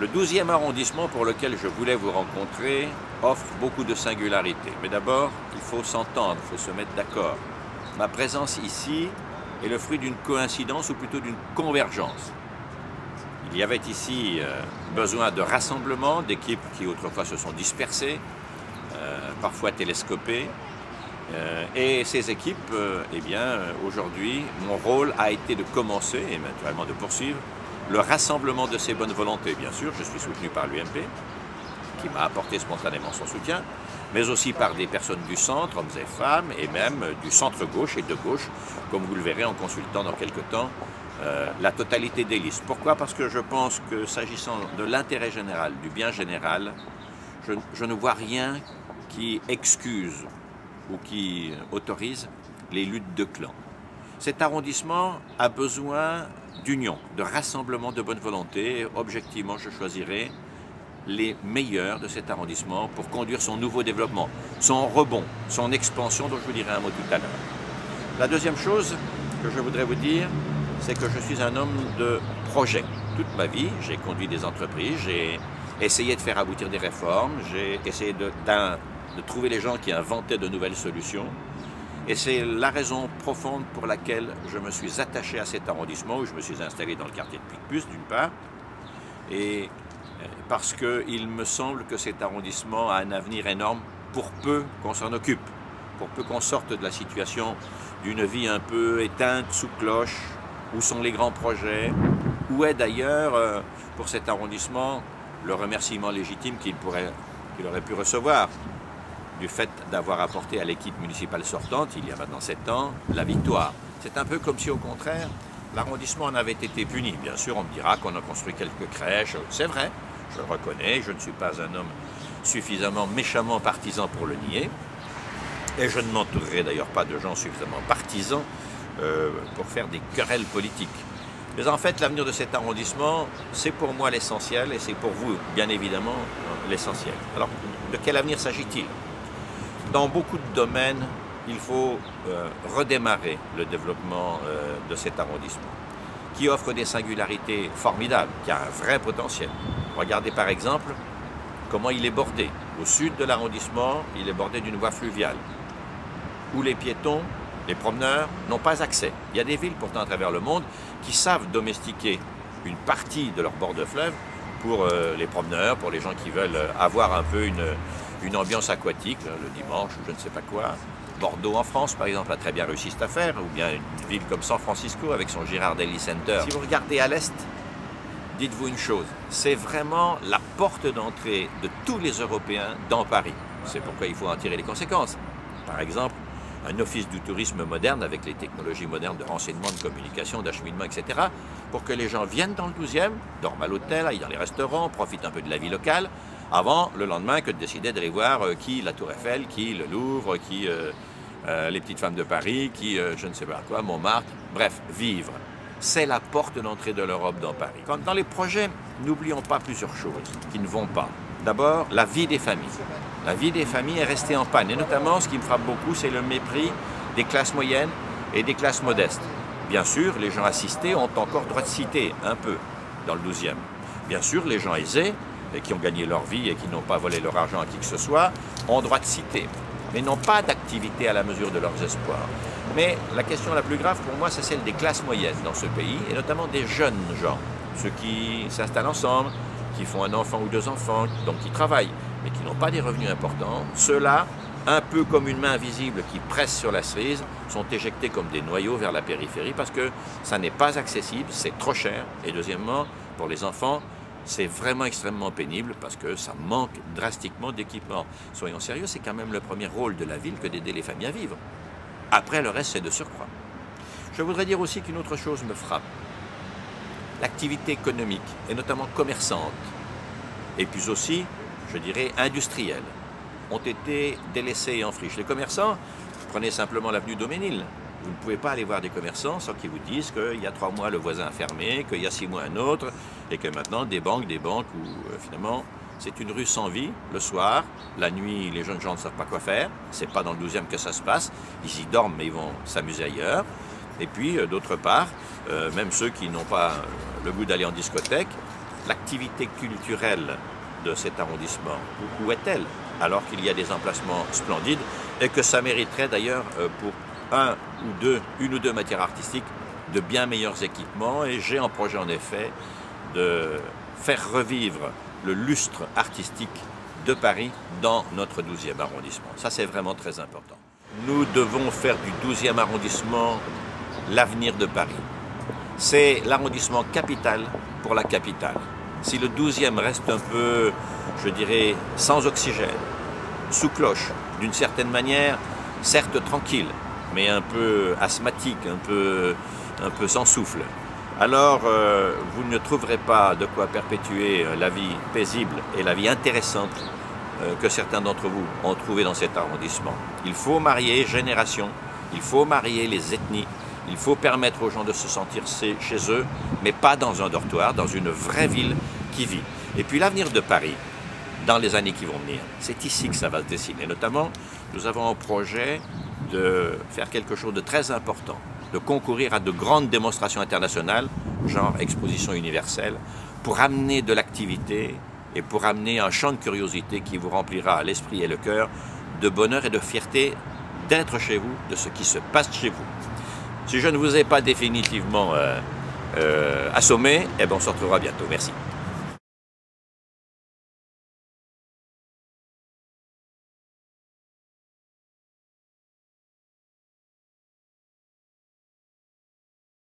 Le 12e arrondissement pour lequel je voulais vous rencontrer offre beaucoup de singularités. Mais d'abord, il faut s'entendre, il faut se mettre d'accord. Ma présence ici est le fruit d'une coïncidence ou plutôt d'une convergence. Il y avait ici besoin de rassemblement d'équipes qui autrefois se sont dispersées, parfois télescopées. Et ces équipes, aujourd'hui, mon rôle a été de commencer et naturellement de poursuivre le rassemblement de ces bonnes volontés. Bien sûr, je suis soutenu par l'UMP, qui m'a apporté spontanément son soutien, mais aussi par des personnes du centre, hommes et femmes, et même du centre-gauche et de gauche, comme vous le verrez en consultant dans quelques temps la totalité des listes. Pourquoi? Parce que je pense que s'agissant de l'intérêt général, du bien général, je ne vois rien qui excuse ou qui autorise les luttes de clans. Cet arrondissement a besoin d'union, de rassemblement de bonne volonté. Objectivement, je choisirai les meilleurs de cet arrondissement pour conduire son nouveau développement, son rebond, son expansion, dont je vous dirai un mot tout à l'heure. La deuxième chose que je voudrais vous dire, c'est que je suis un homme de projet. Toute ma vie, j'ai conduit des entreprises, j'ai essayé de faire aboutir des réformes, j'ai essayé de trouver les gens qui inventaient de nouvelles solutions. Et c'est la raison profonde pour laquelle je me suis attaché à cet arrondissement, où je me suis installé dans le quartier de Picpus, d'une part, et parce qu'il me semble que cet arrondissement a un avenir énorme pour peu qu'on s'en occupe, pour peu qu'on sorte de la situation d'une vie un peu éteinte sous cloche. Où sont les grands projets? Où est d'ailleurs, pour cet arrondissement, le remerciement légitime qu'il aurait pu recevoir du fait d'avoir apporté à l'équipe municipale sortante, il y a maintenant 7 ans, la victoire? C'est un peu comme si, au contraire, l'arrondissement en avait été puni. Bien sûr, on me dira qu'on a construit quelques crèches. C'est vrai, je le reconnais, je ne suis pas un homme suffisamment méchamment partisan pour le nier. Et je ne m'entourerai d'ailleurs pas de gens suffisamment partisans pour faire des querelles politiques. Mais en fait, l'avenir de cet arrondissement, c'est pour moi l'essentiel et c'est pour vous, bien évidemment, l'essentiel. Alors, de quel avenir s'agit-il? Dans beaucoup de domaines, il faut redémarrer le développement de cet arrondissement, qui offre des singularités formidables, qui a un vrai potentiel. Regardez par exemple comment il est bordé. Au sud de l'arrondissement, il est bordé d'une voie fluviale, où les piétons, les promeneurs n'ont pas accès. Il y a des villes pourtant à travers le monde qui savent domestiquer une partie de leur bord de fleuve pour les promeneurs, pour les gens qui veulent avoir un peu une ambiance aquatique, le dimanche ou je ne sais pas quoi. Bordeaux en France, par exemple, a très bien réussi cette affaire, ou bien une ville comme San Francisco avec son Girardelli Center. Si vous regardez à l'est, dites-vous une chose, c'est vraiment la porte d'entrée de tous les Européens dans Paris. C'est pourquoi il faut en tirer les conséquences. Par exemple, un office du tourisme moderne avec les technologies modernes de renseignement, de communication, d'acheminement, etc. pour que les gens viennent dans le 12e, dorment à l'hôtel, aillent dans les restaurants, profitent un peu de la vie locale, avant le lendemain que de décider d'aller voir qui la Tour Eiffel, qui le Louvre, qui les petites femmes de Paris, qui je ne sais pas quoi, Montmartre, bref, vivre. C'est la porte d'entrée de l'Europe dans Paris. Dans les projets, n'oublions pas plusieurs choses qui ne vont pas. D'abord, la vie des familles. La vie des familles est restée en panne. Et notamment, ce qui me frappe beaucoup, c'est le mépris des classes moyennes et des classes modestes. Bien sûr, les gens assistés ont encore droit de citer, un peu, dans le 12e. Bien sûr, les gens aisés, et qui ont gagné leur vie et qui n'ont pas volé leur argent à qui que ce soit, ont droit de citer, mais n'ont pas d'activité à la mesure de leurs espoirs. Mais la question la plus grave pour moi, c'est celle des classes moyennes dans ce pays, et notamment des jeunes gens, ceux qui s'installent ensemble, qui font un enfant ou 2 enfants, donc qui travaillent, mais qui n'ont pas des revenus importants. Ceux-là, un peu comme une main invisible qui presse sur la cerise, sont éjectés comme des noyaux vers la périphérie parce que ça n'est pas accessible, c'est trop cher. Et deuxièmement, pour les enfants, c'est vraiment extrêmement pénible parce que ça manque drastiquement d'équipement. Soyons sérieux, c'est quand même le premier rôle de la ville que d'aider les familles à vivre. Après, le reste, c'est de surcroît. Je voudrais dire aussi qu'une autre chose me frappe. L'activité économique, et notamment commerçante, et puis aussi, je dirais, industrielle, ont été délaissés et en friche. Les commerçants, prenez simplement l'avenue Daumesnil. Vous ne pouvez pas aller voir des commerçants sans qu'ils vous disent qu'il y a 3 mois le voisin a fermé, qu'il y a 6 mois un autre, et que maintenant des banques où finalement c'est une rue sans vie. Le soir, la nuit, les jeunes gens ne savent pas quoi faire. C'est pas dans le 12e que ça se passe. Ils y dorment, mais ils vont s'amuser ailleurs. Et puis, d'autre part, même ceux qui n'ont pas le goût d'aller en discothèque, l'activité culturelle de cet arrondissement, où est-elle? Alors qu'il y a des emplacements splendides et que ça mériterait d'ailleurs pour une ou deux matières artistiques de bien meilleurs équipements. Et j'ai en projet en effet de faire revivre le lustre artistique de Paris dans notre 12e arrondissement. Ça, c'est vraiment très important. Nous devons faire du 12e arrondissement l'avenir de Paris. C'est l'arrondissement capital pour la capitale. Si le 12e reste un peu, je dirais, sans oxygène, sous cloche, d'une certaine manière, certes tranquille, mais un peu asthmatique, un peu sans souffle, alors vous ne trouverez pas de quoi perpétuer la vie paisible et la vie intéressante que certains d'entre vous ont trouvé dans cet arrondissement. Il faut marier générations, il faut marier les ethnies, il faut permettre aux gens de se sentir chez eux, mais pas dans un dortoir, dans une vraie ville qui vit. Et puis l'avenir de Paris, dans les années qui vont venir, c'est ici que ça va se dessiner. Notamment, nous avons un projet de faire quelque chose de très important, de concourir à de grandes démonstrations internationales, genre exposition universelle, pour amener de l'activité et pour amener un champ de curiosité qui vous remplira l'esprit et le cœur de bonheur et de fierté d'être chez vous, de ce qui se passe chez vous. Si je ne vous ai pas définitivement assommé, eh bien on se retrouvera bientôt. Merci.